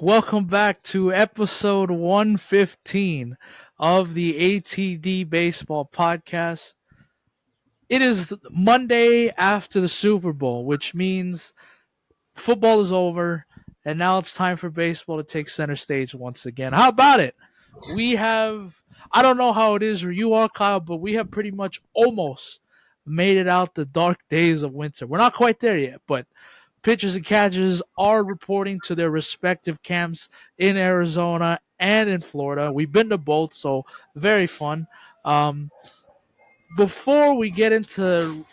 Welcome back to episode 115 of the ATD Baseball Podcast. It is Monday after the Super Bowl, which means football is over, and now it's time for baseball to take center stage once again. How about it? I don't know how it is where you are, Kyle, but we have pretty much almost made it out the dark days of winter. We're not quite there yet, but pitchers and catchers are reporting to their respective camps in Arizona and in Florida. We've been to both, so very fun. Um, Before we get into,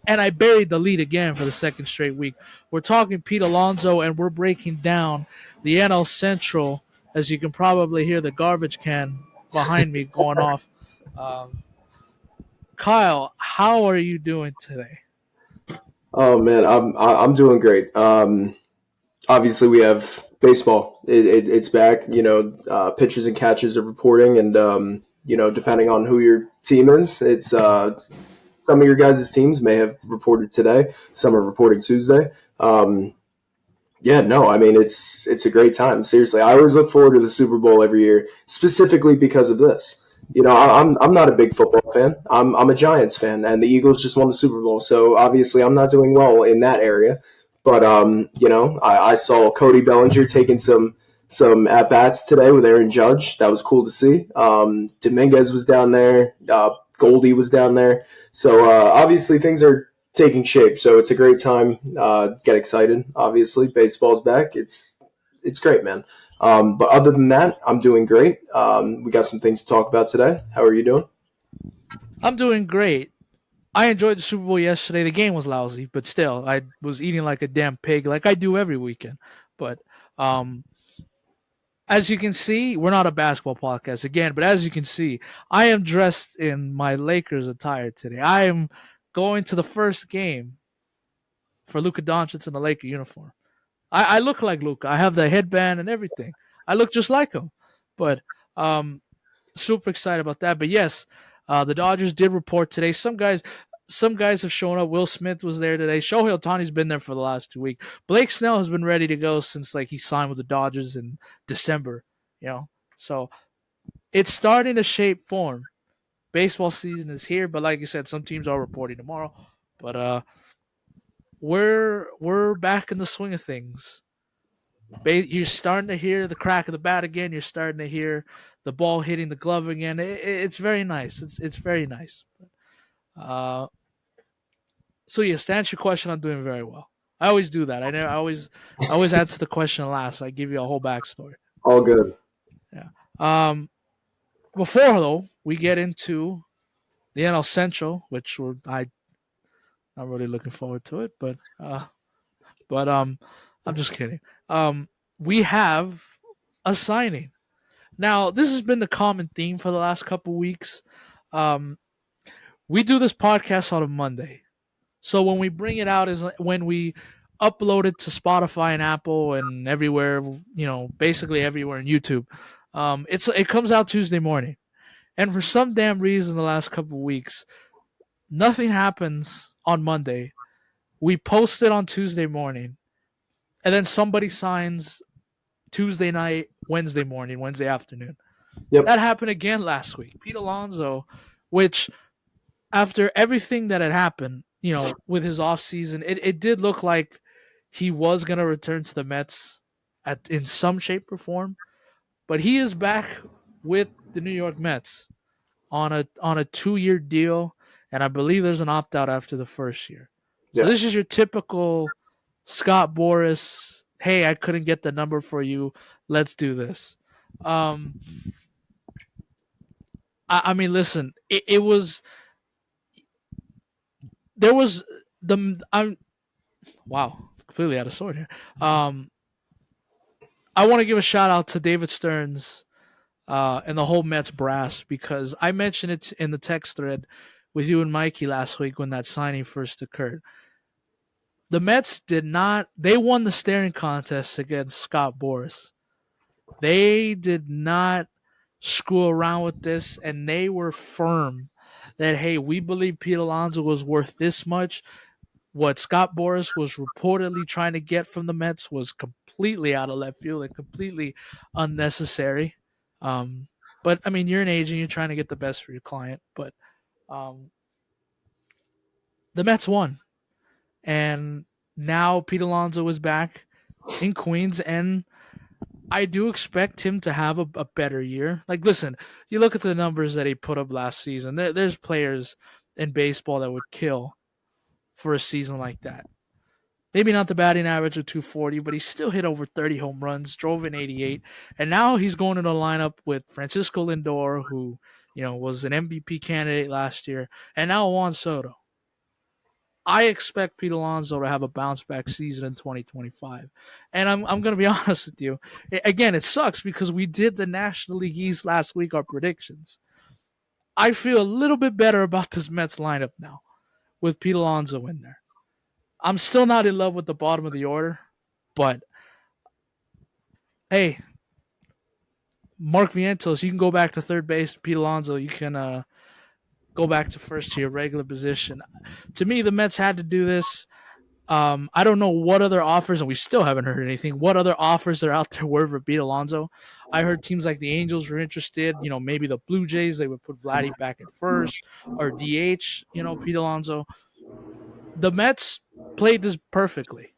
and I buried the lead again for the second straight week, we're talking Pete Alonso, and we're breaking down the NL Central, as you can probably hear the garbage can behind me going off. Um, Kyle, how are you doing today? Oh man, I'm doing great. Obviously we have baseball. It's back. Pitchers and catchers are reporting, and depending on who your team is, it's some of your guys' teams may have reported today. Some are reporting Tuesday. Yeah, no, I mean it's a great time. Seriously, I always look forward to the Super Bowl every year, specifically because of this. I'm not a big football fan. I'm a Giants fan, and the Eagles just won the Super Bowl, so obviously I'm not doing well in that area. But I saw Cody Bellinger taking some at bats today with Aaron Judge. That was cool to see. Dominguez was down there. Goldie was down there. So obviously things are taking shape. So it's a great time. Get excited. Obviously, baseball's back. It's great, man. But other than that, I'm doing great. We got some things to talk about today. How are you doing? I'm doing great. I enjoyed the Super Bowl yesterday. The game was lousy, but still, I was eating like a damn pig, like I do every weekend. But um, as you can see, we're not a basketball podcast again, but as you can see, I am dressed in my Lakers attire today. I am going to the first game for Luka Doncic in the Laker uniform. I look like Luka. I have the headband and everything. I look just like him. But um, super excited about that. But yes, the Dodgers did report today. Some guys have shown up. Will Smith was there today. Shohei Ohtani's been there for the last 2 weeks. Blake Snell has been ready to go since like he signed with the Dodgers in December. So it's starting to shape form. Baseball season is here, but like you said, some teams are reporting tomorrow. But we're back in the swing of things. You're starting to hear the crack of the bat again. You're starting to hear the ball hitting the glove again. It's very nice. It's very nice. Uh, so yes, to answer your question, I'm doing very well. I always do that. I always answer the question last. I give you a whole backstory. All good. Yeah. Um. Before though, we get into the NL Central, which I'm really looking forward to it. But I'm just kidding. We have a signing. Now, this has been the common theme for the last couple weeks. Um, we do this podcast on a Monday. So when we bring it out is when we upload it to Spotify and Apple and everywhere, basically everywhere in YouTube. It comes out Tuesday morning. And for some damn reason the last couple of weeks, nothing happens on Monday. We post it on Tuesday morning, and then somebody signs Tuesday night, Wednesday morning, Wednesday afternoon. Yep. That happened again last week. Pete Alonso, which after everything that had happened, with his offseason, it did look like he was going to return to the Mets in some shape or form. But he is back with the New York Mets on a 2-year deal, and I believe there's an opt out after the first year. So Yeah. this is your typical Scott Boras. Hey, I couldn't get the number for you. Let's do this. I mean, listen. It was there was the I'm wow, completely out of sort here. I want to give a shout out to David Stearns and the whole Mets brass because I mentioned it in the text thread with you and Mikey last week when that signing first occurred. The Mets did not. They won the staring contest against Scott Boras. They did not screw around with this, and they were firm that, hey, we believe Pete Alonso was worth this much. What Scott Boras was reportedly trying to get from the Mets was completely out of left field and completely unnecessary. Um, but I mean, you're an agent, you're trying to get the best for your client. But um, the Mets won, and now Pete Alonso is back in Queens, and I do expect him to have a better year. Like, listen, you look at the numbers that he put up last season. There's players in baseball that would kill for a season like that. Maybe not the batting average of 240, but he still hit over 30 home runs, drove in 88, and now he's going in a lineup with Francisco Lindor, who was an MVP candidate last year, and now Juan Soto. I expect Pete Alonso to have a bounce back season in 2025. And I'm going to be honest with you. Again, it sucks because we did the National League East last week, our predictions. I feel a little bit better about this Mets lineup now with Pete Alonso in there. I'm still not in love with the bottom of the order, but hey, Mark Vientos, you can go back to third base. Pete Alonso, you can go back to first to your regular position. To me, the Mets had to do this. I don't know what other offers, and we still haven't heard anything. What other offers are out there were for Pete Alonso? I heard teams like the Angels were interested. Maybe the Blue Jays, they would put Vladdy back at first or DH. Pete Alonso. The Mets played this perfectly.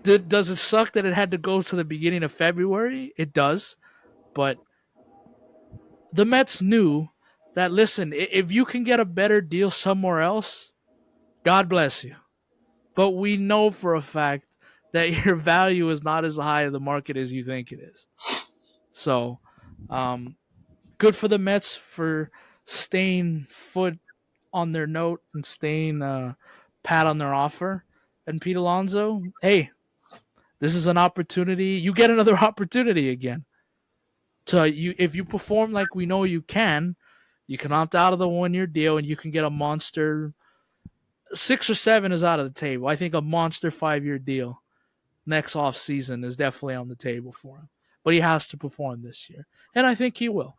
Does it suck that it had to go to the beginning of February? It does, but the Mets knew that. Listen, if you can get a better deal somewhere else, God bless you. But we know for a fact that your value is not as high in the market as you think it is. So, good for the Mets for staying foot on their note and staying pat on their offer. And Pete Alonso, hey, this is an opportunity. You get another opportunity again. If you perform like we know you can opt out of the 1 year deal and you can get a monster 6 or 7 is out of the table. I think a monster 5 year deal next off season is definitely on the table for him. But he has to perform this year. And I think he will.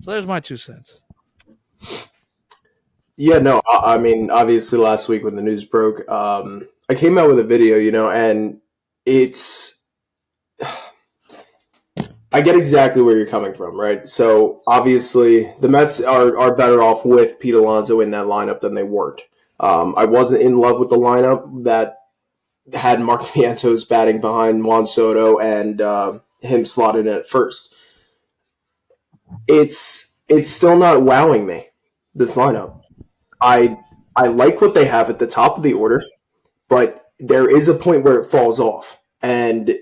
So there's my 2 cents. Yeah, no, I mean, obviously last week when the news broke, I came out with a video, and it's I get exactly where you're coming from, right? So obviously the Mets are better off with Pete Alonso in that lineup than they weren't. I wasn't in love with the lineup that had Mark Vientos batting behind Juan Soto and him slotted in at first. It's still not wowing me, this lineup. I I like what they have at the top of the order, but there is a point where it falls off. And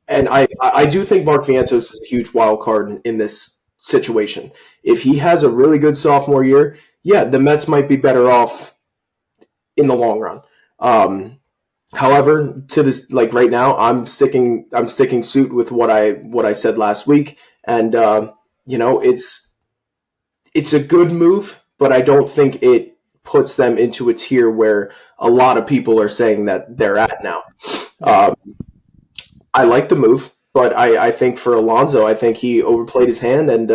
I do think Mark Vientos is a huge wild card in this situation. If he has a really good sophomore year, yeah, the Mets might be better off in the long run. However, to this, like right now, I'm sticking suit with what I said last week, and it's a good move, but I don't think it puts them into a tier where a lot of people are saying that they're at now. Yeah. Um, I like the move, but I think for Alonso, I think he overplayed his hand, and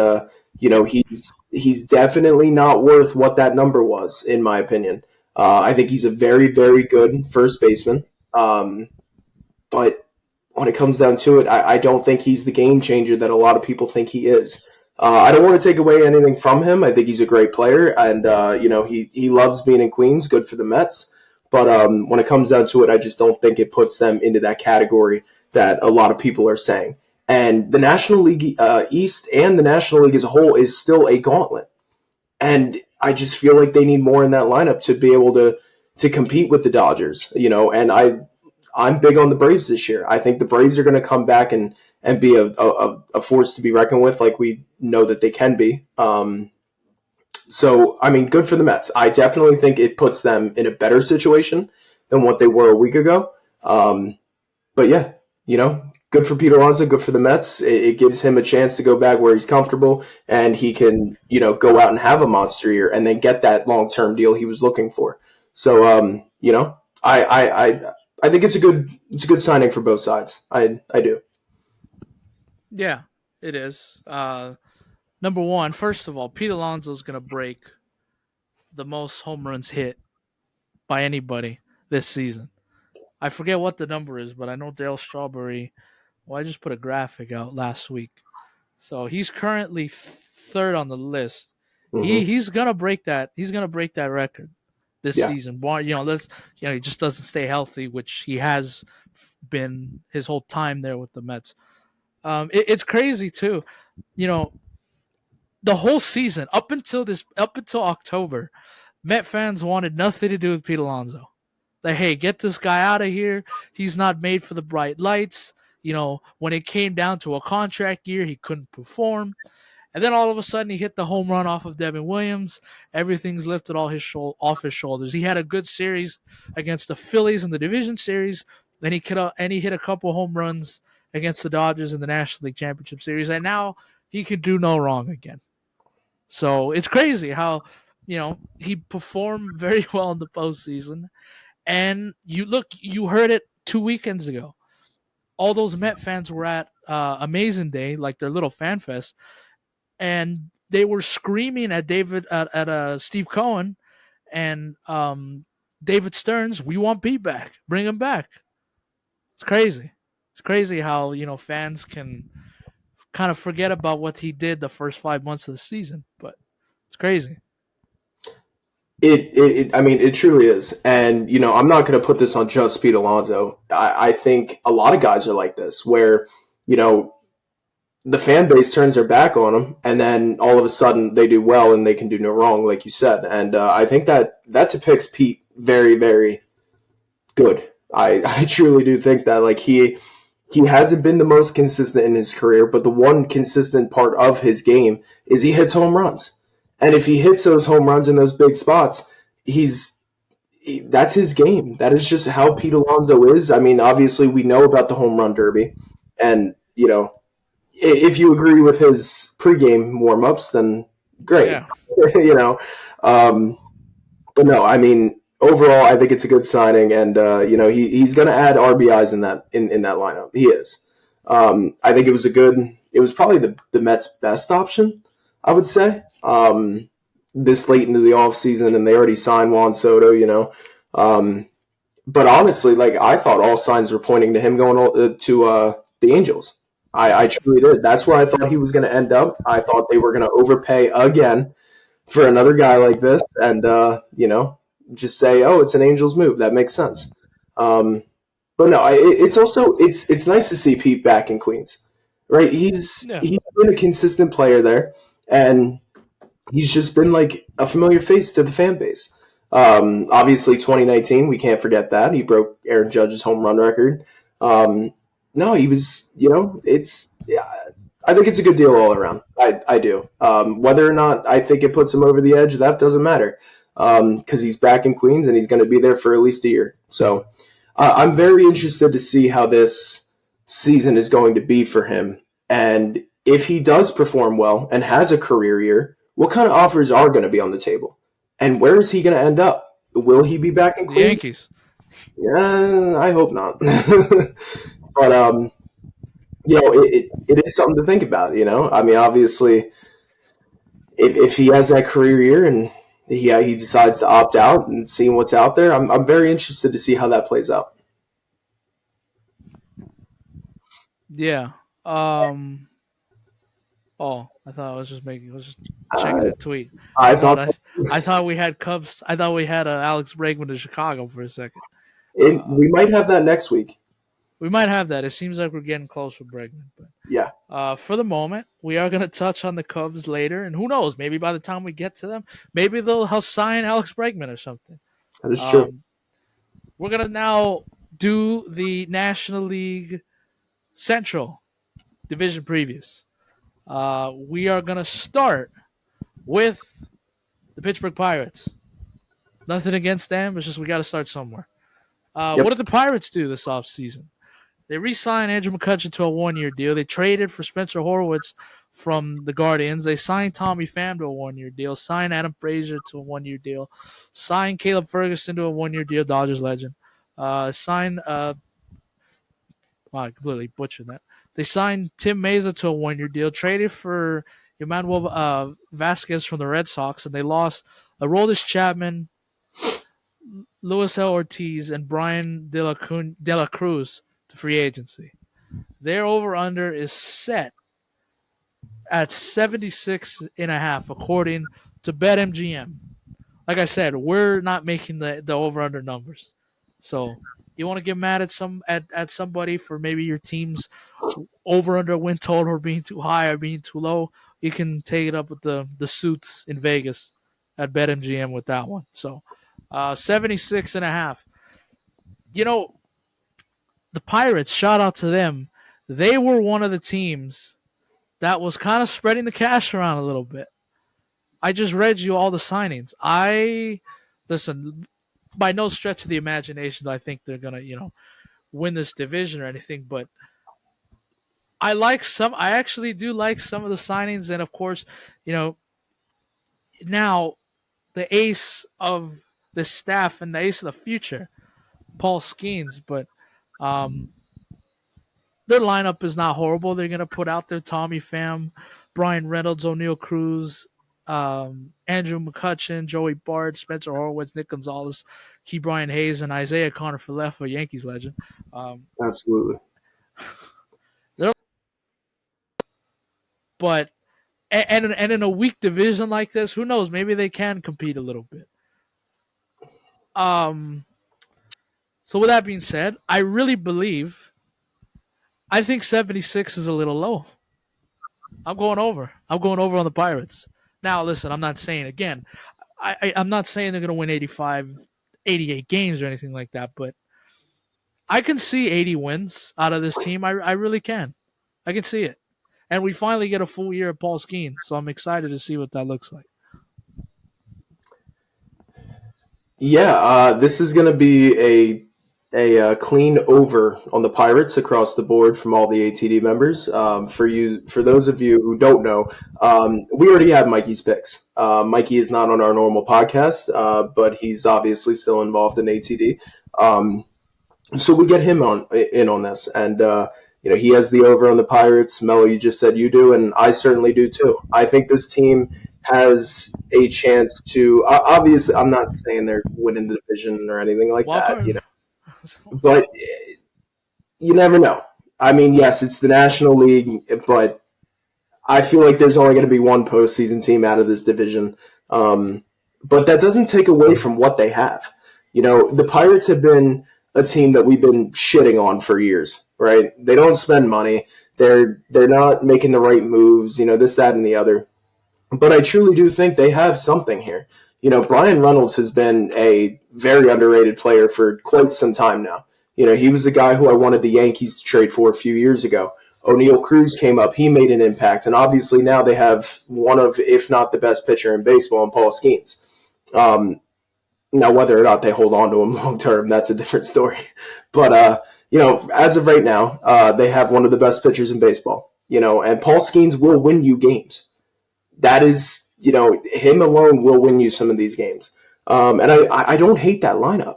he's definitely not worth what that number was, in my opinion. I think he's a very, very good first baseman, but when it comes down to it, I don't think he's the game changer that a lot of people think he is. I don't want to take away anything from him. I think he's a great player, and he loves being in Queens. Good for the Mets, but when it comes down to it, I just don't think it puts them into that category that a lot of people are saying. And the National League East and the National League as a whole is still a gauntlet, and I just feel like they need more in that lineup to be able to compete with the Dodgers. And I'm big on the Braves this year. I think the Braves are going to come back and be a force to be reckoned with, like we know that they can be. So, I mean, good for the Mets. I definitely think it puts them in a better situation than what they were a week ago. But yeah, good for Peter Alonso, good for the Mets. It gives him a chance to go back where he's comfortable, and he can, go out and have a monster year and then get that long term deal he was looking for. So, I think it's a good signing for both sides. I do. Yeah, it is. Number one, first of all, Pete Alonso is going to break the most home runs hit by anybody this season. I forget what the number is, but I know Dale Strawberry Well, I just put a graphic out last week. So he's currently third on the list. Hmm. He's gonna break that. He's gonna break that record this Yeah. season. Let's he just doesn't stay healthy, which he has been his whole time there with the Mets. It's crazy too. You know, the whole season up until October, Met fans wanted nothing to do with Pete Alonso. Like, hey, get this guy out of here. He's not made for the bright lights. When it came down to a contract year, he couldn't perform. And then all of a sudden, he hit the home run off of Devin Williams. Everything's lifted off his shoulders. He had a good series against the Phillies in the division series. Then he hit a couple home runs against the Dodgers in the National League Championship Series. And now he can do no wrong again. So it's crazy how he performed very well in the postseason. And you heard it 2 weekends ago. All those Met fans were at Amazing Day, like their little fan fest, and they were screaming at Steve Cohen and David Stearns, "We want Pete back. Bring him back." It's crazy. It's crazy how fans can kind of forget about what he did the first 5 months of the season, but it's crazy. I mean, it truly is. And, I'm not going to put this on just Pete Alonso. I think a lot of guys are like this, where, you know, the fan base turns their back on them, and then all of a sudden they do well and they can do no wrong, like you said. And I think that depicts Pete very, very good. I truly do think that, like, he hasn't been the most consistent in his career, but the one consistent part of his game is he hits home runs. And if he hits those home runs in those big spots, that's his game. That is just how Pete Alonso is. I mean, obviously we know about the home run derby, and if you agree with his pregame warm ups, then great. Yeah, you know, um, but no, I mean, overall, I think it's a good signing, and he's going to add RBIs in that lineup. He is. I think it was probably the Mets' best option, I would say. This late into the offseason, and they already signed Juan Soto. Um, but honestly, like, I thought all signs were pointing to him going to the Angels. I truly did. That's where I thought he was going to end up. I thought they were going to overpay again for another guy like this, and just say, "Oh, it's an Angels move." That makes sense. Um, but no, it's also it's nice to see Pete back in Queens, right? yeah, He's been a consistent player there, and he's just been like a familiar face to the fan base. Obviously, 2019, we can't forget that he broke Aaron Judge's home run record. Um, no, he was, it's yeah, I think it's a good deal all around. I do. Whether or not I think it puts him over the edge, that doesn't matter because he's back in Queens and he's going to be there for at least a year. So I'm very interested to see how this season is going to be for him. And if he does perform well and has a career year, what kind of offers are going to be on the table? And where is he going to end up? Will he be back in the Queens? Yankees. Yeah, I hope not. But it is something to think about. I mean, obviously, if he has that career year and he decides to opt out and seeing what's out there, I'm very interested to see how that plays out. Yeah. Um. Oh, I was just checking Uh, a tweet. I I thought thought I thought we had Cubs. I thought we had Alex Bregman in Chicago for a second. we might have that next week. We might have that. It seems like we're getting close with Bregman, but Yeah, for the moment, we are going to touch on the Cubs later, and who knows? Maybe by the time we get to them, maybe they'll sign Alex Bregman or something. that is true. Um, we're gonna now do the National League Central Division previews. We are gonna start with the Pittsburgh Pirates. Nothing against them. It's just we got to start somewhere. What Yep. did the Pirates do this offseason? They re-signed Andrew McCutchen to a one-year deal. They traded for Spencer Horwitz from the Guardians. They signed Tommy Pham to a one-year deal. Signed Adam Frazier to a one-year deal. Signed Caleb Ferguson to a one-year deal. Dodgers legend. Signed. Wow, I completely butchered that. They signed Tim Meza to a one-year deal. Traded for Emmanuel Vasquez from the Red Sox, and they lost Aroldis Chapman, Luis L. Ortiz, and Brian De La Cruz to free agency. Their over-under is set at 76.5, according to BetMGM. Like I said, we're not making the over-under numbers. So you want to get mad at somebody for maybe your team's over-under win total being too high or being too low, you can take it up with the suits in Vegas at BetMGM with that one. So 76.5. You know, the Pirates, shout out to them. They were one of the teams that was kind of spreading the cash around a little bit. I just read you all the signings. Listen, by no stretch of the imagination do I think they're gonna, win this division or anything, but I actually do like some of the signings, and of course, you know, now the ace of the staff and the ace of the future, Paul Skeens, but um, their lineup is not horrible. They're gonna put out there Tommy Pham, Brian Reynolds, O'Neal Cruz, Andrew McCutchen, Joey Bart, Spencer Horwitz, Nick Gonzalez, Key Brian Hayes, and Isaiah Connor-Falefa, Yankees legend. Um, Absolutely. they're but and in a weak division like this, who knows? Maybe they can compete a little bit. Um. So with that being said, I think 76 is a little low. I'm going over. I'm going over on the Pirates. Now, listen, I'm not saying again. I'm not saying they're going to win 85, 88 games or anything like that, but I can see 80 wins out of this team. I really can. I can see it. And we finally get a full year of Paul Skeens, so I'm excited to see what that looks like. Yeah, this is going to be a clean over on the Pirates across the board from all the ATD members. For those of you who don't know, we already have Mikey's picks. Mikey is not on our normal podcast, but he's obviously still involved in ATD. So we get him in on this, and he has the over on the Pirates. Melo, you just said you do, and I certainly do too. I think this team has a chance to. Obviously, I'm not saying they're winning the division or anything like that, Welcome. but you never know. I mean, yes, it's the National League, but I feel like there's only going to be one postseason team out of this division. But that doesn't take away from what they have. The Pirates have been a team that we've been shitting on for years, right? They don't spend money. They're not making the right moves, this, that, and the other. But I truly do think they have something here. Brian Reynolds has been a very underrated player for quite some time now. He was the guy who I wanted the Yankees to trade for a few years ago. O'Neal Cruz came up. He made an impact. And obviously now they have one of, if not the best pitcher in baseball in Paul Skeens. Now, whether or not they hold on to him long term, that's a different story. But, as of right now, they have one of the best pitchers in baseball. And Paul Skeens will win you games. That is, him alone will win you some of these games. And I don't hate that lineup.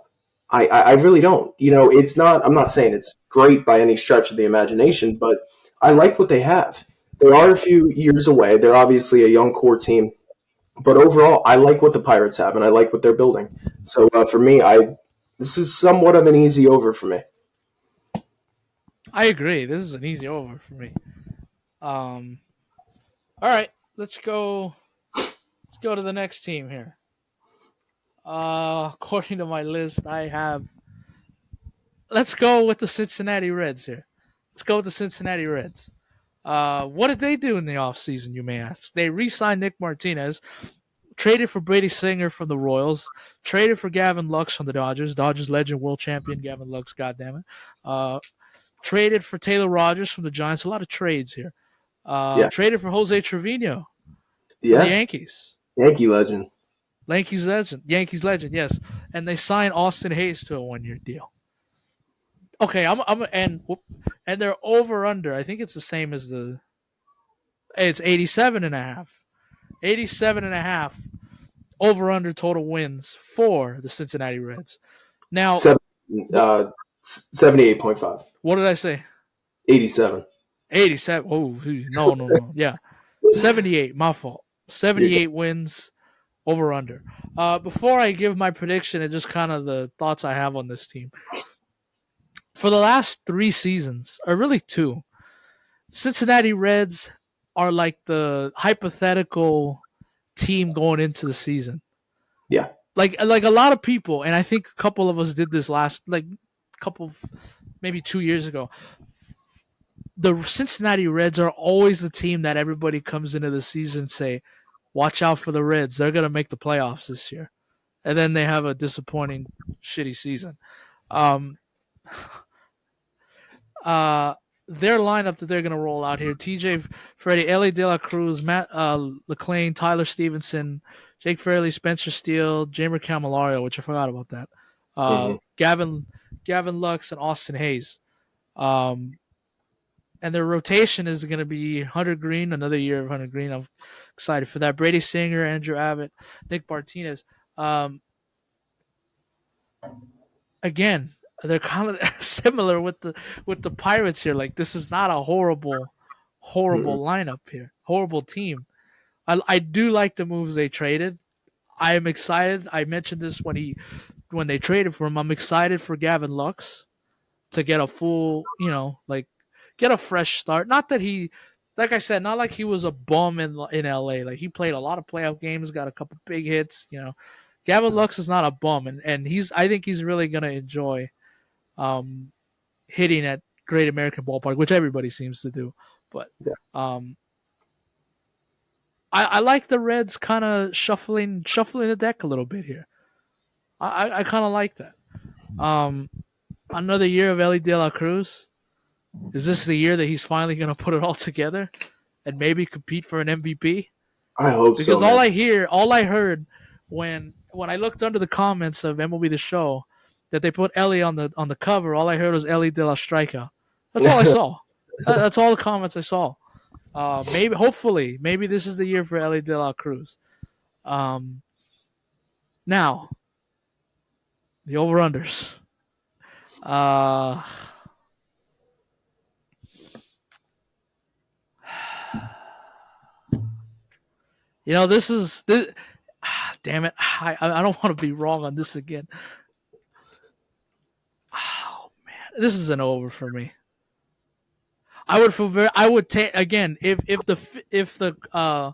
I really don't. It's not, I'm not saying it's great by any stretch of the imagination, but I like what they have. They are a few years away. They're obviously a young core team. But overall, I like what the Pirates have, and I like what they're building. So for me, this is somewhat of an easy over for me. I agree. This is an easy over for me. All right, let's go. Let's go to the next team here. According to my list, I have. Let's go with the Cincinnati Reds here. Let's go with the Cincinnati Reds. What did they do in the offseason, you may ask? They re-signed Nick Martinez, traded for Brady Singer from the Royals, traded for Gavin Lux from the Dodgers. Dodgers legend, world champion Gavin Lux, goddammit. Traded for Taylor Rogers from the Giants. A lot of trades here. Yeah. Traded for Jose Trevino from Yeah. the Yankees. Yankee legend. Yankees legend, yes. And they signed Austin Hayes to a 1-year deal. Okay, and they're over under. I think it's the same as it's 87.5. 87.5 over under total wins for the Cincinnati Reds. Now 78.5. What did I say? 87. 87. Oh, no. Yeah. 78, my fault. 78 wins over under. Before I give my prediction and just kind of the thoughts I have on this team. for the last 3 seasons, or really two, Cincinnati Reds are like the hypothetical team going into the season. Yeah. Like a lot of people, and I think a couple of us did this last like couple of maybe 2 years ago. The Cincinnati Reds are always the team that everybody comes into the season and say, "Watch out for the Reds. They're gonna make the playoffs this year," and then they have a disappointing, shitty season. Um, uh, their lineup that they're gonna roll out here: T.J. Freddie, Ellie De La Cruz, Matt LeClain, Tyler Stevenson, Jake Fairley, Spencer Steele, Jamer Camalario, which I forgot about that. Hmm. Gavin Lux, and Austin Hayes. Um, and their rotation is going to be Hunter Green, another year of Hunter Green. I'm excited for that. Brady Singer, Andrew Abbott, Nick Martinez. Um, again, they're kind of similar with the Pirates here. Like this is not a Hmm. horrible lineup here, horrible team. I do like the moves they traded. I am excited. I mentioned this when they traded for him. I'm excited for Gavin Lux to get a full, like get a fresh start. Not that he, like I said, not like he was a bum in LA. Like he played a lot of playoff games, got a couple big hits. Gavin Lux is not a bum, and I think he's really gonna enjoy um, hitting at Great American Ballpark, which everybody seems to do. But Yeah. um, I like the Reds kind of shuffling the deck a little bit here. I kind of like that. Um, Another year of Ellie De La Cruz. Is this the year that he's finally going to put it all together and maybe compete for an MVP? I hope so, Because man. all I heard when I looked under the comments of MLB The Show that they put Ellie on the cover, all I heard was Ellie De La Strikeout. That's all I saw. That's all the comments I saw. Hopefully, maybe this is the year for Ellie De La Cruz. Um, Now the over unders. Uh, this is this. Damn it! I don't want to be wrong on this again. Oh man, this is an over for me. I would feel very. I would take again if the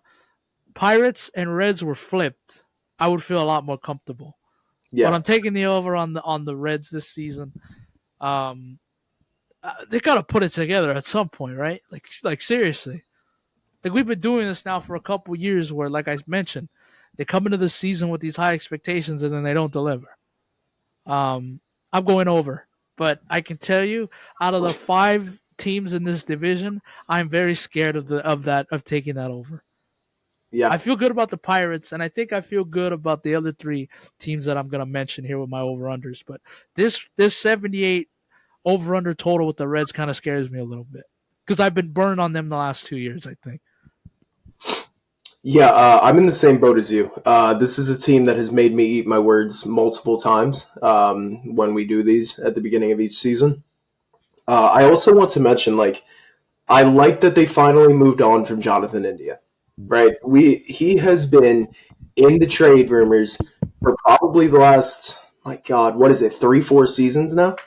Pirates and Reds were flipped, I would feel a lot more comfortable. But Yeah. I'm taking the over on the Reds this season. Um, they got to put it together at some point, right? Like seriously. Like we've been doing this now for a couple years, where like I mentioned, they come into the season with these high expectations and then they don't deliver. I'm going over, but I can tell you, out of the 5 teams in this division, I'm very scared of taking that over. Yeah. I feel good about the Pirates, and I think I feel good about the other 3 teams that I'm going to mention here with my over unders. But this 78 over under total with the Reds kind of scares me a little bit because I've been burned on them the last 2 years. I think. Yeah, I'm in the same boat as you. This is a team that has made me eat my words multiple times when we do these at the beginning of each season. I also want to mention, like, I like that they finally moved on from Jonathan India. Right? He has been in the trade rumors for probably the last, my God, what is it, 3, 4 seasons now?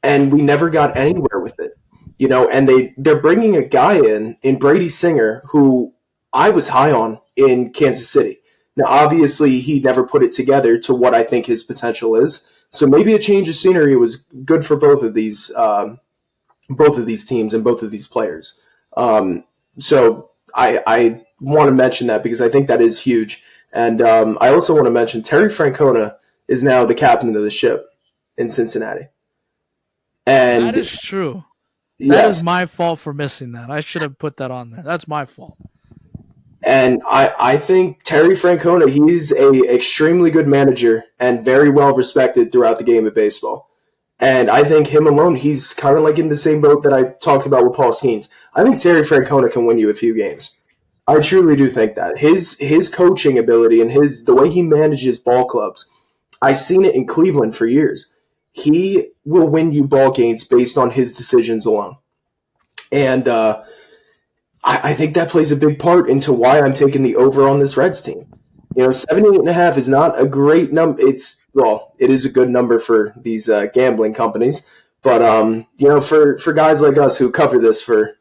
And we never got anywhere with it. And they're bringing a guy in Brady Singer, who I was high on in Kansas City. Now, obviously, he never put it together to what I think his potential is. So maybe a change of scenery was good for both of these teams and both of these players. So I want to mention that because I think that is huge. And I also want to mention Terry Francona is now the captain of the ship in Cincinnati. That And is true. That is yes, my fault for missing that. I should have put that on there. That's my fault. and I think Terry Francona, he's a extremely good manager and very well respected throughout the game of baseball. And I think him alone, he's kind of like in the same boat that I talked about with Paul Skeens. I think Terry Francona can win you a few games. I truly do think that his coaching ability and the way he manages ball clubs, I've seen it in Cleveland for years. He will win you ball games based on his decisions alone, and I think that plays a big part into why I'm taking the over on this Reds team. 78.5 is not a great number. It is a good number for these gambling companies, But for guys like us who cover this for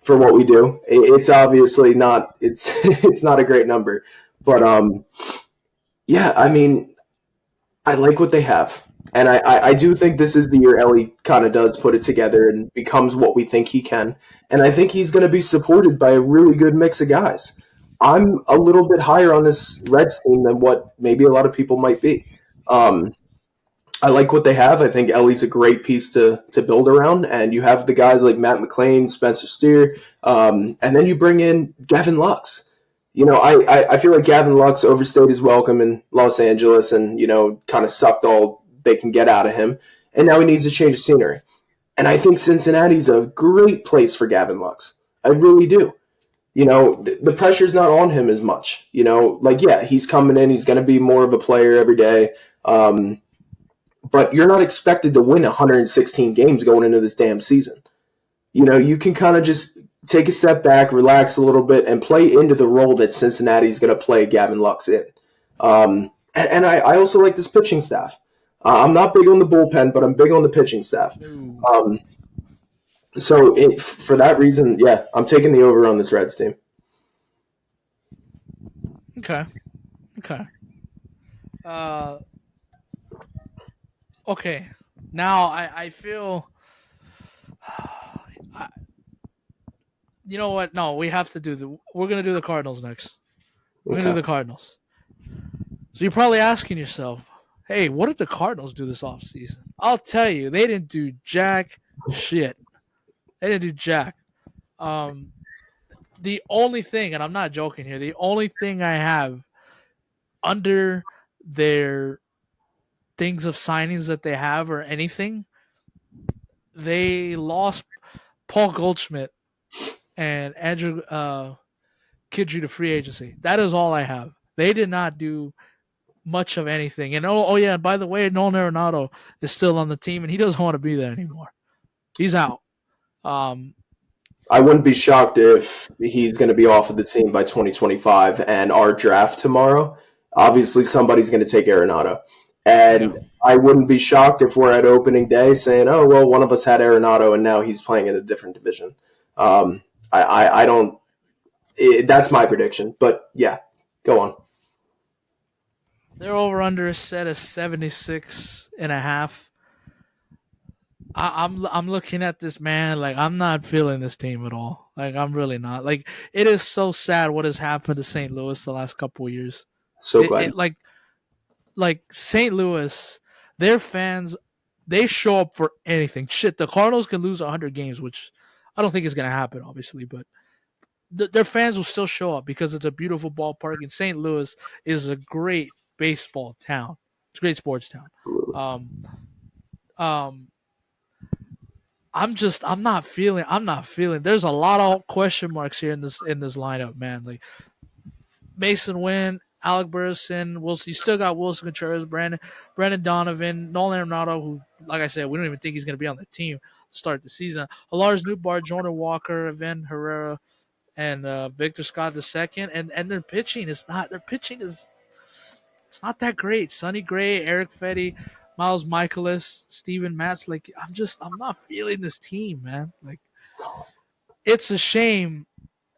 what we do, it's obviously not it's not a great number. But yeah, I mean, I like what they have. And I do think this is the year Ellie kind of does put it together and becomes what we think he can. And I think he's going to be supported by a really good mix of guys. I'm a little bit higher on this Reds team than what maybe a lot of people might be. Um, I like what they have. I think Ellie's a great piece to build around, and you have the guys like Matt McLean, Spencer Steer, and then you bring in Gavin Lux. I feel like Gavin Lux overstayed his welcome in Los Angeles, and kind of sucked all they can get out of him, and now he needs a change of scenery. And I think Cincinnati's a great place for Gavin Lux. I really do. The pressure's not on him as much. Yeah, he's coming in, he's going to be more of a player every day. But you're not expected to win 116 games going into this damn season. You can kind of just take a step back, relax a little bit, and play into the role that Cincinnati's going to play Gavin Lux in. And I also like this pitching staff. I'm not big on the bullpen, but I'm big on the pitching staff. For that reason, yeah, I'm taking the over on this Reds team. Okay. Okay. Now I feel. You know what? No, we have to do we're gonna do the Cardinals next. We're gonna do the Cardinals. So you're probably asking yourself, hey, what did the Cardinals do this offseason? I'll tell you, they didn't do jack shit. They didn't do jack. The only thing, and I'm not joking here, the only thing I have under their things of signings that they have or anything, they lost Paul Goldschmidt and Andrew Kidry to free agency. That is all I have. They did not do much of anything. And yeah, by the way, Nolan Arenado is still on the team, and he doesn't want to be there anymore. He's out. I wouldn't be shocked if he's going to be off of the team by 2025 and our draft tomorrow. Obviously, somebody's going to take Arenado. And I wouldn't be shocked if we're at opening day saying, oh, well, one of us had Arenado and now he's playing in a different division. I don't – that's my prediction. But, yeah, go on. Their over-under is set as 76.5. I'm looking at this, man, like I'm not feeling this team at all. Like I'm really not. Like it is so sad what has happened to St. Louis the last couple of years. So glad. Like St. Louis, their fans, they show up for anything. Shit, the Cardinals can lose 100 games, which I don't think is going to happen, obviously, but their fans will still show up because it's a beautiful ballpark, and St. Louis is a great baseball town. It's a great sports town. I'm not feeling. There's a lot of question marks here in this lineup, man. Like Mason Wynn, Alec Burleson, Wilson. You still got Wilson Contreras, Brandon Donovan, Nolan Arenado, who, like I said, we don't even think he's going to be on the team to start the season. Lars Nootbaar, Jordan Walker, Evan Herrera, and Victor Scott II. And their pitching is not. It's not that great. Sonny Gray, Eric Fetty, Miles Michaelis, Steven Matz. Like I'm not feeling this team, man. Like it's a shame.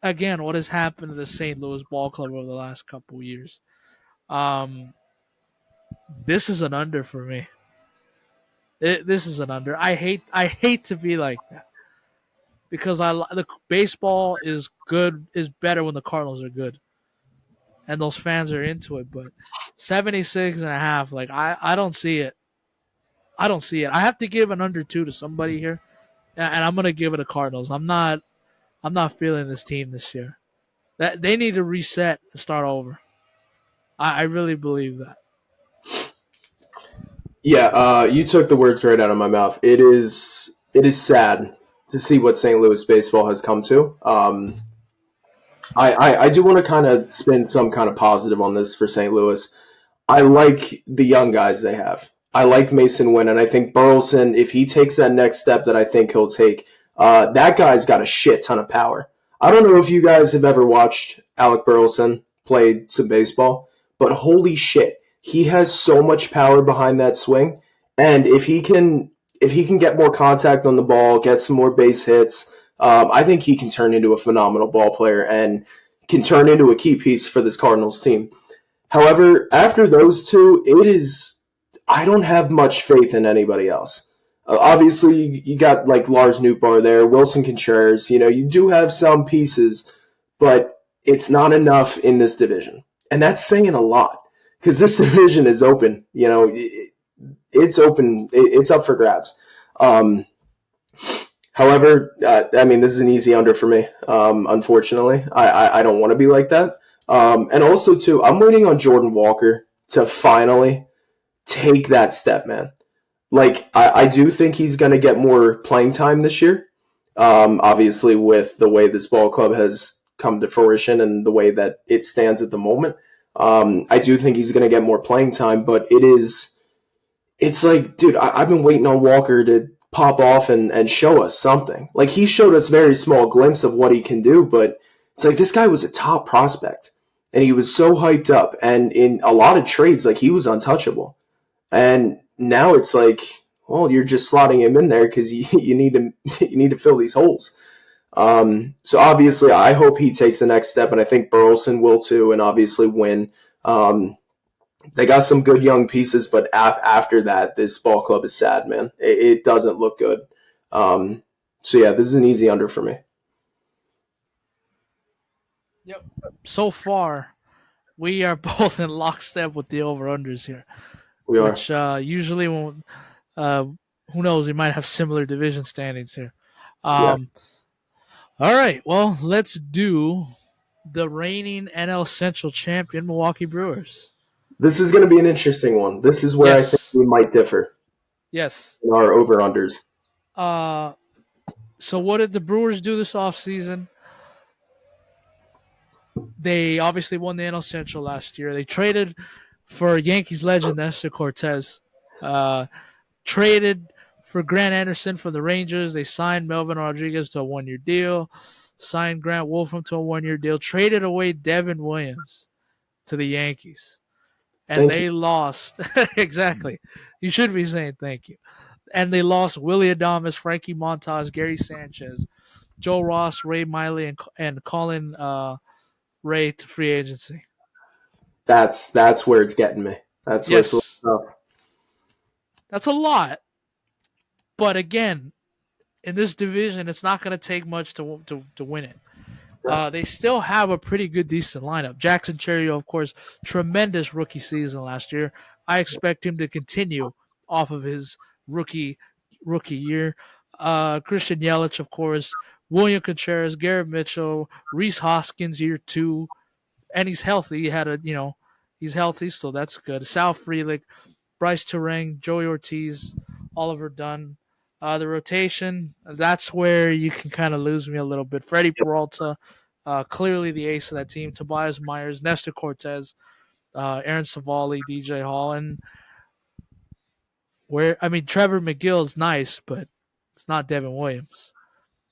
Again, what has happened to the St. Louis Ball Club over the last couple of years? This is an under for me. This is an under. I hate to be like that because the baseball is better when the Cardinals are good, and those fans are into it. But 76.5, like I don't see it. I don't see it. I have to give an under 2 to somebody here, and I'm gonna give it to Cardinals. I'm not feeling this team this year. That they need to reset and start over. I really believe that. Yeah, you took the words right out of my mouth. It is sad to see what St. Louis baseball has come to. I do want to kind of spin some kind of positive on this for St. Louis. I like the young guys they have. I like Mason Wynn, and I think Burleson, if he takes that next step that I think he'll take, that guy's got a shit ton of power. I don't know if you guys have ever watched Alec Burleson play some baseball, but holy shit, he has so much power behind that swing. And if he can if he can get more contact on the ball, get some more base hits, I think he can turn into a phenomenal ball player and can turn into a key piece for this Cardinals team. However, after those two, it is I don't have much faith in anybody else. Obviously, you got like Lars Nootbaar there, Wilson Contreras. You do have some pieces, but it's not enough in this division, and that's saying a lot because this division is open. It's open. It's up for grabs. Um, However, I mean, this is an easy under for me. Unfortunately, I don't want to be like that. And also, too, I'm waiting on Jordan Walker to finally take that step, man. Like, I do think he's going to get more playing time this year. Obviously, with the way this ball club has come to fruition and the way that it stands at the moment, I do think he's going to get more playing time. But it's like, dude, I've been waiting on Walker to pop off and show us something. Like, he showed us very small glimpse of what he can do, but it's like this guy was a top prospect, and he was so hyped up. And in a lot of trades, like, he was untouchable. And now it's like, well, you're just slotting him in there because you need to you need to fill these holes. So obviously, I hope he takes the next step, and I think Burleson will too, and obviously win. They got some good young pieces, but after that, this ball club is sad, man. It doesn't look good. So yeah, this is an easy under for me. Yep. So far, we are both in lockstep with the over-unders here, We are. which usually when uh, who knows, we might have similar division standings here. Yeah. Um, all right, well, let's do the reigning NL Central champion Milwaukee Brewers. This is going to be an interesting one. This is where I think Yes, we might differ yes. in our over unders. Uh, so what did the Brewers do this offseason? They obviously won the NL Central last year. They traded for Yankees legend Nestor Cortez. Uh, traded for Grant Anderson for the Rangers. They signed Melvin Rodriguez to a 1-year deal. Signed Grant Wolfram to a 1-year deal. Traded away Devin Williams to the Yankees. And Thank you. they lost. Exactly. You should be saying thank you. And they lost Willie Adames, Frankie Montas, Gary Sanchez, Joe Ross, Ray Miley, and Colin Ray to free agency. That's where it's getting me. That's where it's a little Yes, tough. that's a lot. But again, in this division, it's not going to take much to win it. Correct. They still have a pretty good, decent lineup. Jackson Cherio, of course, tremendous rookie season last year. I expect him to continue off of his rookie year. Christian Yelich, of course, William Contreras, Garrett Mitchell, Reese Hoskins, year two, and he's healthy. He's healthy, so that's good. Sal Frelick, Bryce Turang, Joey Ortiz, Oliver Dunn. The rotation, that's where you can kind of lose me a little bit. Freddie Yep. Peralta, clearly the ace of that team. Tobias Myers, Nestor Cortez, Aaron Savali, DJ Hall, and Trevor McGill is nice, but it's not Devin Williams.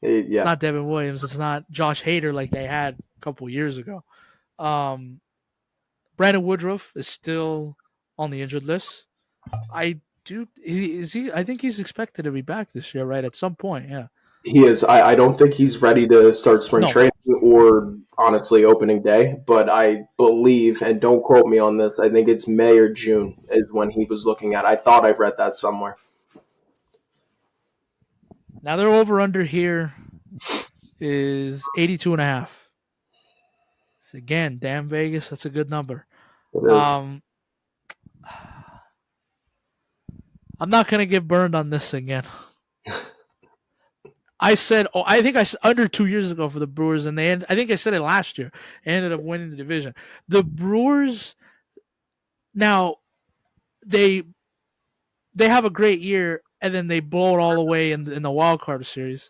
It's Yeah. not Devin Williams. It's not Josh Hader like they had a couple years ago. Um, Brandon Woodruff is still on the injured list. I do. Is he? I think he's expected to be back this year, right? At some point, yeah. He is. I don't think he's ready to start spring No, training or honestly opening day, but I believe, and don't quote me on this, I think it's May or June is when he was looking at. I thought I read that somewhere. now their over under here is 82.5. So again, damn Vegas, that's a good number. It is. Um, I'm not gonna get burned on this again. I think I said under 2 years ago for the Brewers, and I think I said it last year. Ended up winning the division. The Brewers now they they have a great year, and then they blow it all away in the wild card series.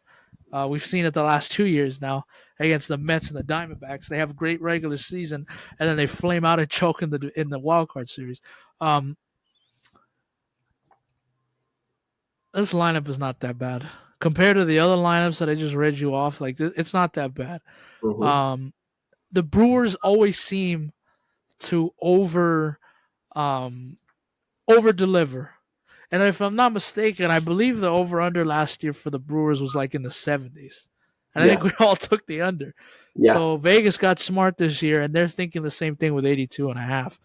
We've seen it the last 2 years now against the Mets and the Diamondbacks. They have a great regular season, and then they flame out and choke in the wild card series. Um, this lineup is not that bad compared to the other lineups that I just read you off. Like it's not that bad. Hmm. Um, the Brewers always seem to um, over deliver. And if I'm not mistaken, I believe the over under last year for the Brewers was like in the 70s. And I think Yeah, we all took the under. yeah, So Vegas got smart this year, and they're thinking the same thing with 82.5.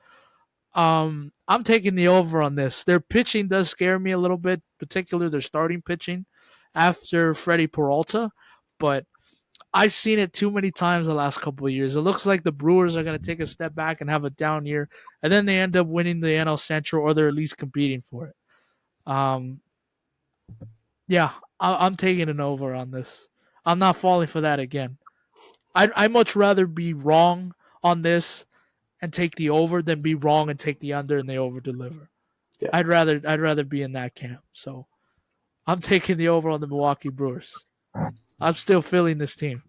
I'm taking the over on this. Their pitching does scare me a little bit, particularly their starting pitching after Freddie Peralta. But I've seen it too many times the last couple of years. It looks like the Brewers are going to take a step back and have a down year, and then they end up winning the NL Central, or they're at least competing for it. Um, yeah, I'm taking an over on this. I'm not falling for that again. I'd much rather be wrong on this and take the over than be wrong and take the under and they over deliver. yeah. I'd rather be in that camp. So I'm taking the over on the Milwaukee Brewers. I'm still feeling this team.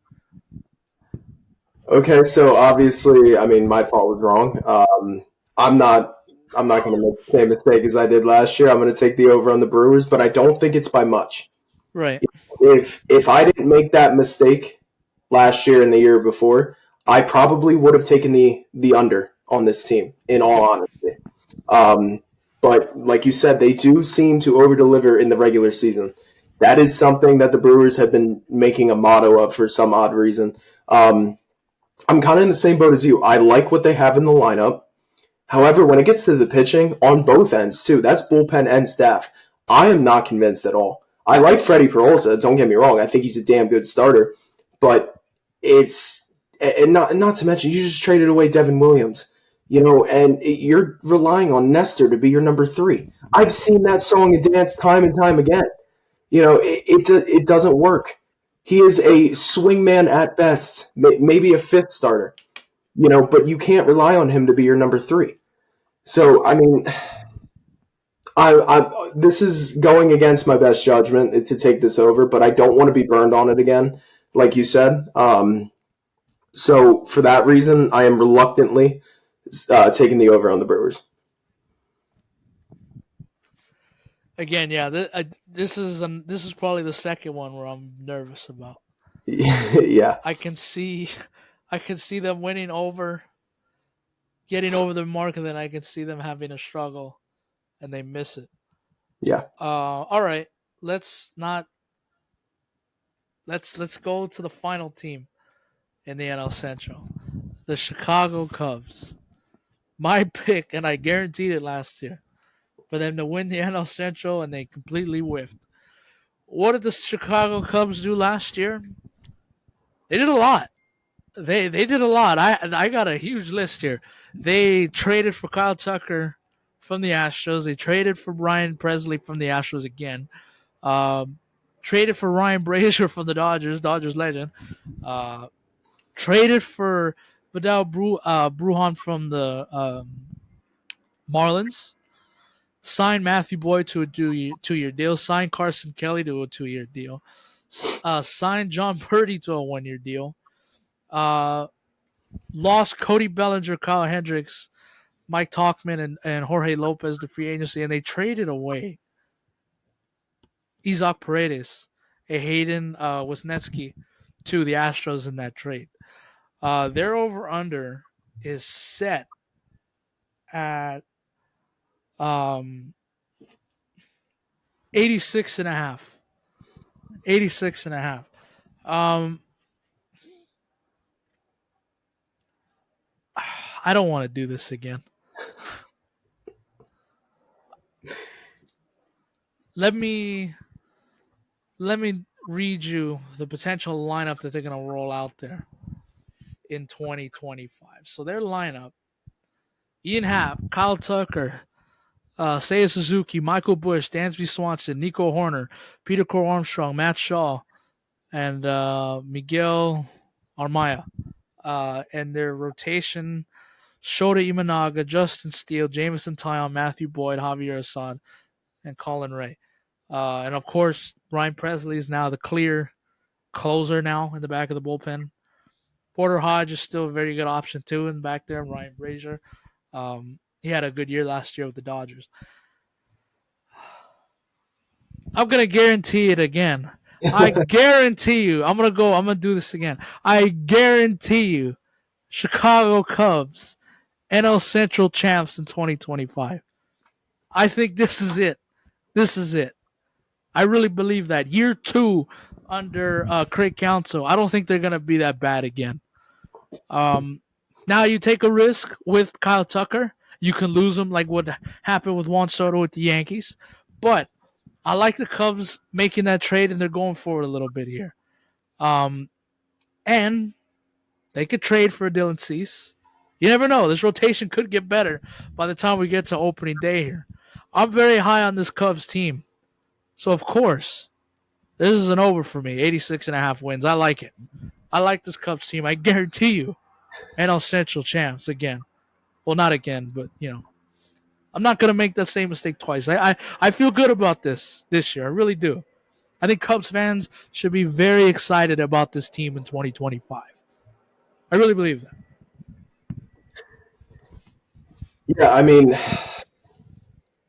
Okay, so obviously, I mean, my fault was wrong. I'm not. I'm not going to make the same mistake as I did last year. I'm going to take the over on the Brewers, but I don't think it's by much. Right. If I didn't make that mistake last year and the year before, I probably would have taken the under on this team. In all honesty, um, but like you said, they do seem to over deliver in the regular season. That is something that the Brewers have been making a motto of for some odd reason. I'm kind of in the same boat as you. I like what they have in the lineup. However, when it gets to the pitching on both ends too, that's bullpen and staff. I am not convinced at all. I like Freddie Peralta. Don't get me wrong. I think he's a damn good starter, but it's and not to mention you just traded away Devin Williams, and you're relying on Nestor to be your number three. I've seen that song and dance time and time again. It doesn't work. He is a swingman at best, maybe a fifth starter. But you can't rely on him to be your number three. So I mean, this is going against my best judgment to take this over, but I don't want to be burned on it again, like you said. So for that reason, I am reluctantly taking the over on the Brewers. Again, yeah. This is probably the second one where I'm nervous about. Yeah, I can see, I can see them winning over, getting over the mark, and then I can see them having a struggle, and they miss it. yeah. All right. Let's not. Let's go to the final team in the NL Central, the Chicago Cubs. My pick, and I guaranteed it last year, for them to win the NL Central, and they completely whiffed. What did the Chicago Cubs do last year? They did a lot. They did a lot. I got a huge list here. They traded for Kyle Tucker from the Astros. They traded for Ryan Presley from the Astros again. Um, Traded for Ryan Brazier from the Dodgers legend. Uh, Traded for Vidal Brujan from the Marlins. Signed Matthew Boyd to a 2-year deal. Signed Carson Kelly to a 2-year deal. Signed John Purdy to a 1-year deal. Uh, Lost Cody Bellinger, Kyle Hendricks, Mike Talkman, and Jorge Lopez to free agency, and they traded away Isaac Paredes, a Hayden Wesneski to the Astros in that trade. Their over under is set at um 86 and a half. 86 and a half. Um I don't want to do this again. Let me read you the potential lineup that they're going to roll out there in 2025. So their lineup: Ian Happ, Kyle Tucker, Seiya Suzuki, Michael Bush, Dansby Swanson, Nico Horner, Peter Core Armstrong, Matt Shaw, and Miguel Armaya. And their rotation: Shota Imanaga, Justin Steele, Jameson Tyon, Matthew Boyd, Javier Assad, and Colin Ray. And of course, Ryan Presley is now the clear closer now in the back of the bullpen. Porter Hodge is still a very good option too in back there. Ryan Brazier, he had a good year last year with the Dodgers. I'm gonna guarantee it again. I guarantee you. I'm gonna do this again. I guarantee you, Chicago Cubs, NL Central champs in 2025. I think this is it. This is it. I really believe that. Year 2 under Craig Counsell, I don't think they're going to be that bad again. Um, Now you take a risk with Kyle Tucker. You can lose him like what happened with Juan Soto with the Yankees. But I like the Cubs making that trade, and they're going forward a little bit here. And they could trade for Dylan Cease. You never know. This rotation could get better by the time we get to opening day here. I'm very high on this Cubs team. So, of course, this is an over for me. 86.5 wins. I like it. I like this Cubs team. I guarantee you NL Central champs again. Well, not again, but, I'm not going to make that same mistake twice. I feel good about this year. I really do. I think Cubs fans should be very excited about this team in 2025. I really believe that. Yeah, I mean,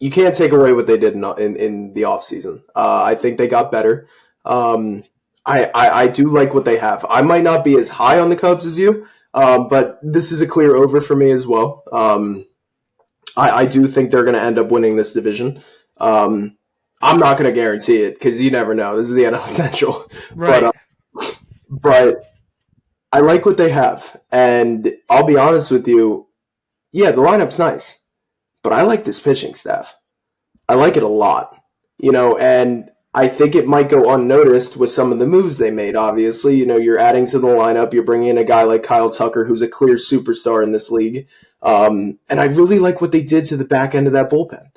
you can't take away what they did in the offseason. I think they got better. Um, I do like what they have. I might not be as high on the Cubs as you, but this is a clear over for me as well. I do think they're going to end up winning this division. I'm not going to guarantee it because you never know. This is the NL Central, but Right. but I like what they have, and I'll be honest with you. Yeah, the lineup's nice, but I like this pitching staff. I like it a lot, and I think it might go unnoticed with some of the moves they made. Obviously, you're adding to the lineup, you're bringing in a guy like Kyle Tucker, who's a clear superstar in this league. And I really like what they did to the back end of that bullpen.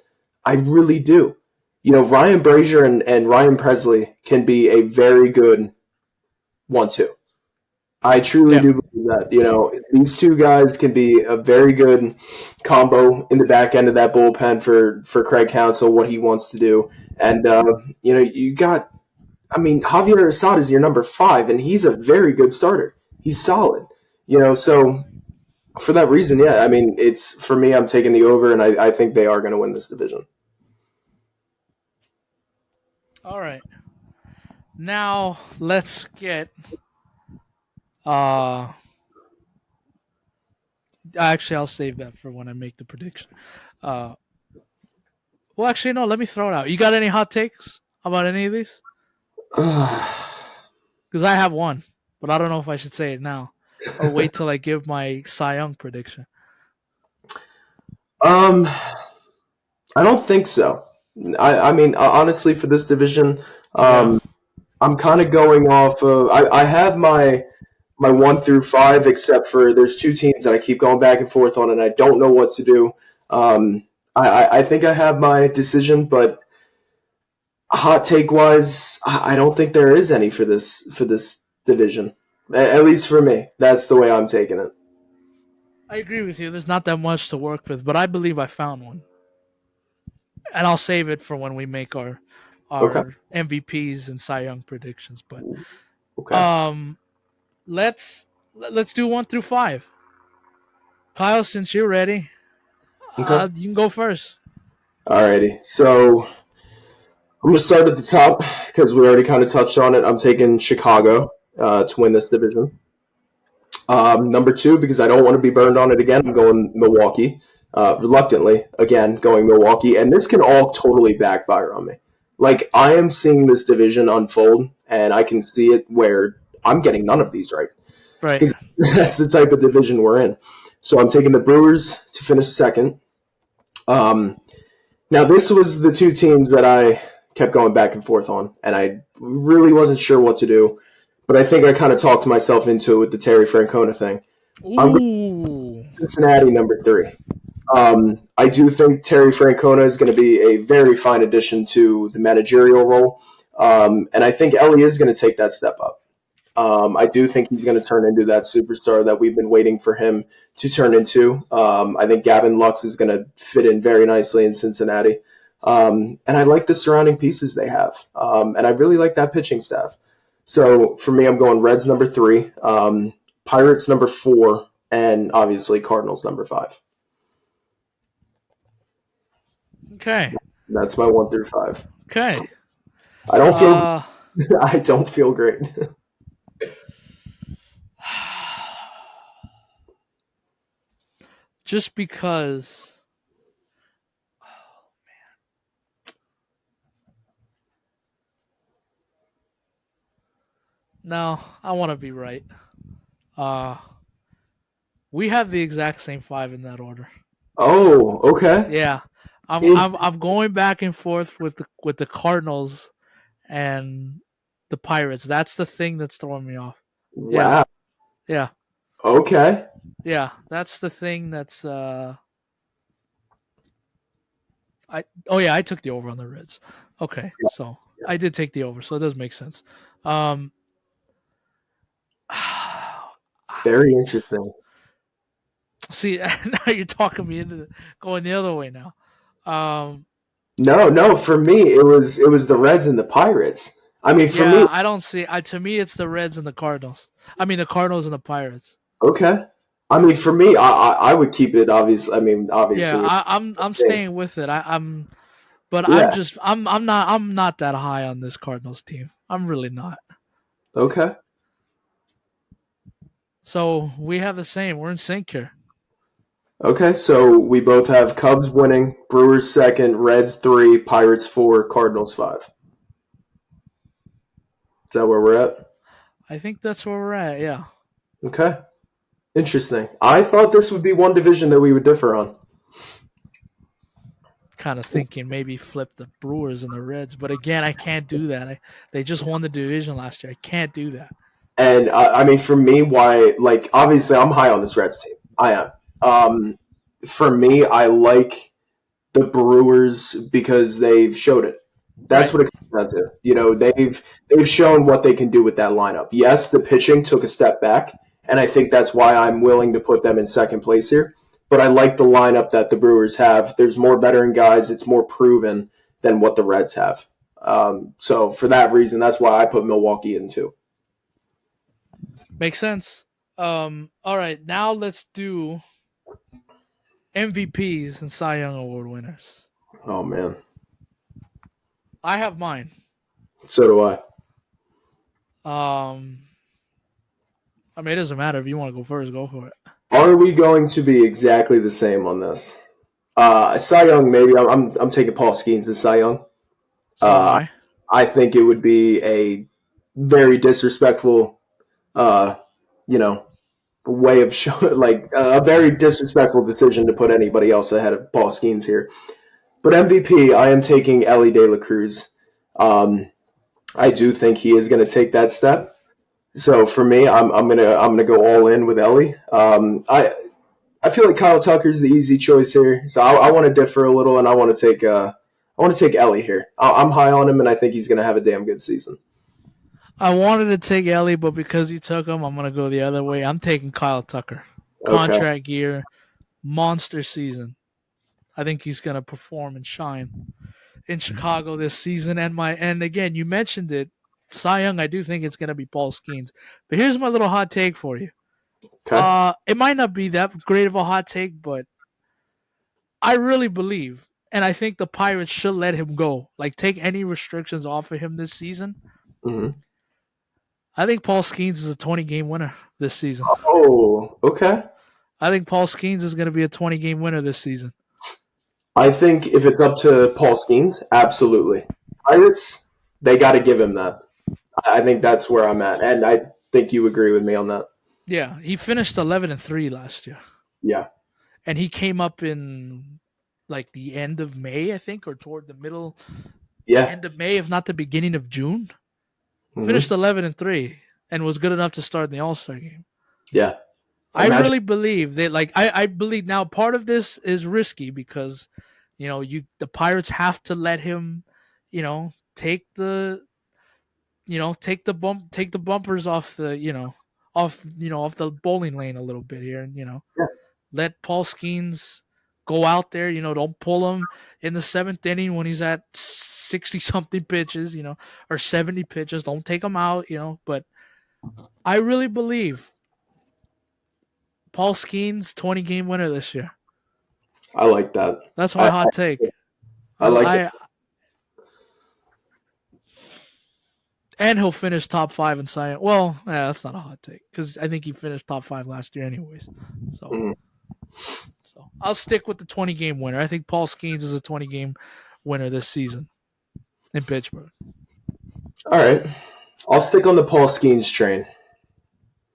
I really do. Ryan Brazier and Ryan Presley can be a very good 1-2. I truly Yeah. do believe that. These two guys can be a very good combo in the back end of that bullpen for Craig Counsell, what he wants to do. And, you got, Javier Assad is your number 5, and he's a very good starter. He's solid. So for that reason, yeah, it's for me, I'm taking the over, and I think they are going to win this division. All right. Now let's get. Uh, Actually, I'll save that for when I make the prediction. Uh, well, actually, no. Let me throw it out. You got any hot takes about any of these? Because I have one, but I don't know if I should say it now or wait till I give my Cy Young prediction. um, I don't think so. Honestly, for this division, Yeah. I'm kind of going off of. I have my 1 through 5, except for there's two teams that I keep going back and forth on, and I don't know what to do. I think I have my decision, but hot take wise, I don't think there is any for this division. At least for me, that's the way I'm taking it. I agree with you. There's not that much to work with, but I believe I found one, and I'll save it for when we make our Okay. MVPs and Cy Young predictions. But Okay. um, let's do 1 through 5. Kyle, since you're ready, Okay. you can go first. Alrighty. So I'm going to start at the top because we already kind of touched on it. I'm taking Chicago to win this division. Number 2, because I don't want to be burned on it again, I'm going Milwaukee. Reluctantly, again, going Milwaukee. And this can all totally backfire on me. Like, I am seeing this division unfold, and I can see it where I'm getting none of these right. Right. Because that's the type of division we're in. So I'm taking the Brewers to finish second. Now, this was the two teams that I kept going back and forth on, and I really wasn't sure what to do. But I think I kind of talked myself into it with the Terry Francona thing. I'm going Ooh. Cincinnati number 3. I do think Terry Francona is going to be a very fine addition to the managerial role, and I think Ellie is going to take that step up. I do think he's going to turn into that superstar that we've been waiting for him to turn into. I think Gavin Lux is going to fit in very nicely in Cincinnati. And I like the surrounding pieces they have. And I really like that pitching staff. So for me, I'm going Reds number 3, Pirates number 4, and obviously Cardinals number 5. Okay. That's my 1 through 5. Okay. I don't feel Uh, I don't feel great. just because No, I want to be right. Uh, we have the exact same five in that order. Oh, okay. Yeah, I'm In- I'm I'm going back and forth with the Cardinals and the Pirates. That's the thing that's throwing me off. Yeah, wow. yeah, Okay. yeah. That's the thing that's I oh yeah, I took the over on the Reds. Okay, so I did take the over, so it does make sense. Um, Very interesting. see, now you're talking me into going the other way now. Um, No, no. For me, it was the Reds and the Pirates. I mean, for me, yeah, I don't see. To me, it's the Reds and the Cardinals. I mean, the Cardinals and the Pirates. okay. I mean, for me, I would keep it obvious. I mean, Yeah, obviously, I'm thing. staying with it. But Yeah. I'm not that high on this Cardinals team. I'm really not. Okay. So we have the same. We're in sync here. Okay. So we both have Cubs winning, Brewers second, Reds three, Pirates four, Cardinals five. Is that where we're at? I think that's where we're at. Yeah. Okay. Interesting. I thought this would be one division that we would differ on. Kind of thinking maybe flip the Brewers and the Reds, but again, I can't do that. They just won the division last year. I can't do that. And I mean, for me, why? Like, obviously, I'm high on this Reds team. I am. For me, I like the Brewers because they've showed it. That's Right. what it comes down to. They've shown what they can do with that lineup. Yes, the pitching took a step back, and I think that's why I'm willing to put them in second place here. But I like the lineup that the Brewers have. There's more veteran guys. It's more proven than what the Reds have. So for that reason, that's why I put Milwaukee in too. Makes sense. All right, now let's do MVPs and Cy Young Award winners. Oh man, I have mine. so do I. Um, I mean, it doesn't matter if you want to go first. Go for it. Are we going to be exactly the same on this? Cy Young, maybe I'm taking Paul Skeens as Cy Young. So am Uh, I. I think it would be a very disrespectful, uh, you know, way of showing like a very disrespectful decision to put anybody else ahead of Paul Skeens here. But MVP, I am taking Ellie De La Cruz. Um, I do think he is going to take that step. So for me, I'm gonna go all in with Ellie. I feel like Kyle Tucker's the easy choice here, so I want to differ a little, and I want to take Ellie here. I'm high on him, and I think he's going to have a damn good season. I wanted to take Ellie, but because you took him, I'm gonna go the other way. I'm taking Kyle Tucker. Okay. Contract year, monster season. I think he's gonna perform and shine in Chicago this season. And again, you mentioned it, Cy Young. I do think it's gonna be Paul Skeens. But here's my little hot take for you. Okay. It might not be that great of a hot take, but I really believe, and I think the Pirates should let him go. Like, take any restrictions off of him this season. Hmm. I think Paul Skeens is a 20-game winner this season. Oh, okay. I think Paul Skeens is going to be a 20-game winner this season. I think if it's up to Paul Skeens, absolutely. Pirates, they got to give him that. I think that's where I'm at, and I think you agree with me on that. Yeah, he finished 11-3 last year, Yeah. and he came up in like the end of May, I think, or toward the middle Yeah. end of May, if not the beginning of June. Finished Hmm. 11-3 and was good enough to start in the All Star game. Yeah. I Imagine. really believe that. Like, I believe now. Part of this is risky because, the Pirates have to let him, take take the bumpers off off the bowling lane a little bit here, and Yeah. let Paul Skeens go out there. Don't pull him in the seventh inning when he's at 60 something pitches, or 70 pitches. Don't take him out, But I really believe Paul Skeens 20-game winner this year. I like that. That's my I hot take. I like that. I and he'll finish top five in Cy Young. Well, yeah, that's not a hot take because I think he finished top five last year, anyways. So, Mhm. so I'll stick with the 20-game winner. I think Paul Skeens is a 20-game winner this season in Pittsburgh. All right. I'll stick on the Paul Skeens train.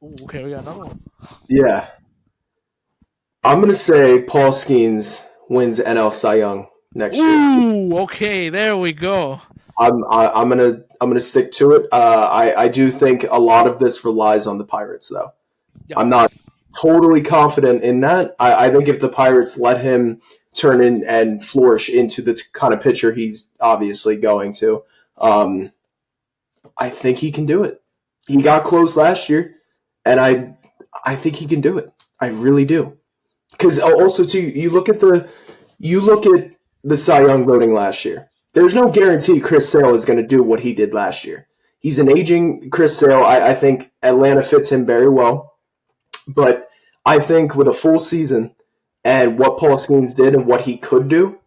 Ooh, okay, we got another one. Yeah, I'm gonna say Paul Skeens wins NL Cy Young next year. Ooh, okay, there we go. I'm gonna stick to it. I do think a lot of this relies on the Pirates, though. Yep. I'm not totally confident in that. I think if the Pirates let him turn in and flourish into the kind of pitcher he's obviously going to, I think he can do it. He got close last year, and I think he can do it. I really do. Because also too, you look at the Cy Young voting last year. There's no guarantee Chris Sale is going to do what he did last year. He's an aging Chris Sale. I think Atlanta fits him very well. But I think with a full season and what Paul Skeens did and what he could do,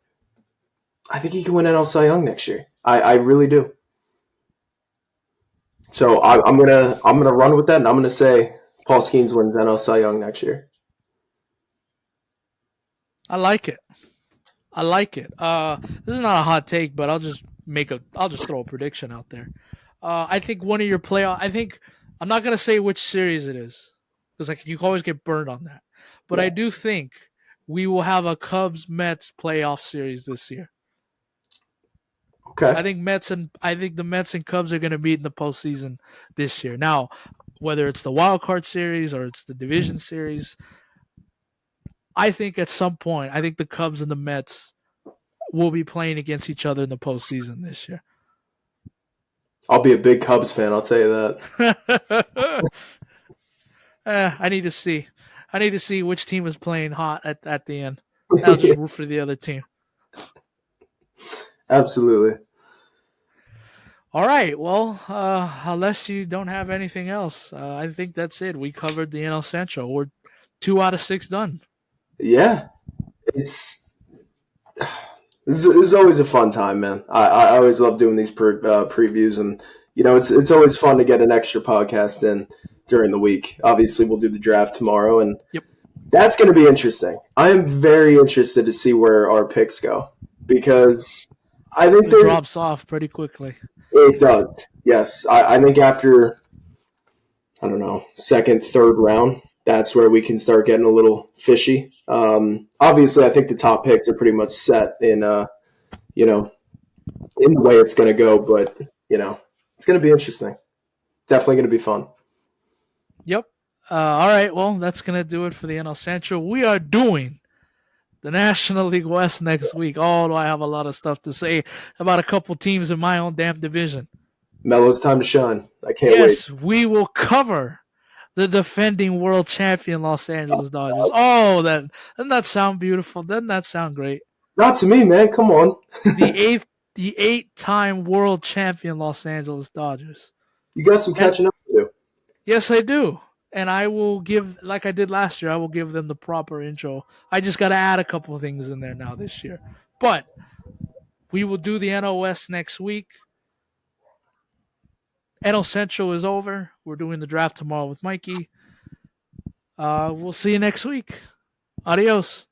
I think he can win NL Cy Young next year. I really do. So I'm gonna run with that, and I'm gonna say Paul Skeens wins NL Cy Young next year. I like it. I like it. This is not a hot take, but I'll just throw a prediction out there. I think one of your playoff. I think I'm not gonna say which series it is because like you can always get burned on that. But I Yeah. do think we will have a Cubs Mets playoff series this year. Okay. I think the Mets and Cubs are going to meet in the postseason this year. Now, whether it's the wild card series or it's the division series, I think at some point, I think the Cubs and the Mets will be playing against each other in the postseason this year. I'll be a big Cubs fan. I'll tell you that. I need to see. I need to see which team is playing hot at the end. I'll just root for the other team. Absolutely. All right. Well, unless you don't have anything else, I think that's it. We covered the NL Central. We're 2 out of 6 done. Yeah. It's this is always a fun time, man. I always love doing these previews, and it's always fun to get an extra podcast in during the week. Obviously, we'll do the draft tomorrow, and Yep. that's going to be interesting. I am very interested to see where our picks go because I think It drops off pretty quickly. it does. Yes, I think after I don't know second, third round, that's where we can start getting a little fishy. Obviously, I think the top picks are pretty much set you know in the way it's going to go, but it's going to be interesting. Definitely going to be fun. Yep. All right. Well, that's going to do it for the NL Central. We are doing the National League West next week. Oh, do I have a lot of stuff to say about a couple teams in my own damn division. Melo, it's time to shine. I can't wait. Yes, we will cover the defending world champion Los Angeles Dodgers. Oh, doesn't that sound beautiful? Doesn't that sound great? Not to me, man. Come on. The eight-time world champion Los Angeles Dodgers. You got some And catching up to do. yes, I do. And I will give, like I did last year, I will give them the proper intro. I just got to add a couple of things in there now this year. But we will do the NOS next week. NL Central is over. We're doing the draft tomorrow with Mikey. We'll see you next week. Adios.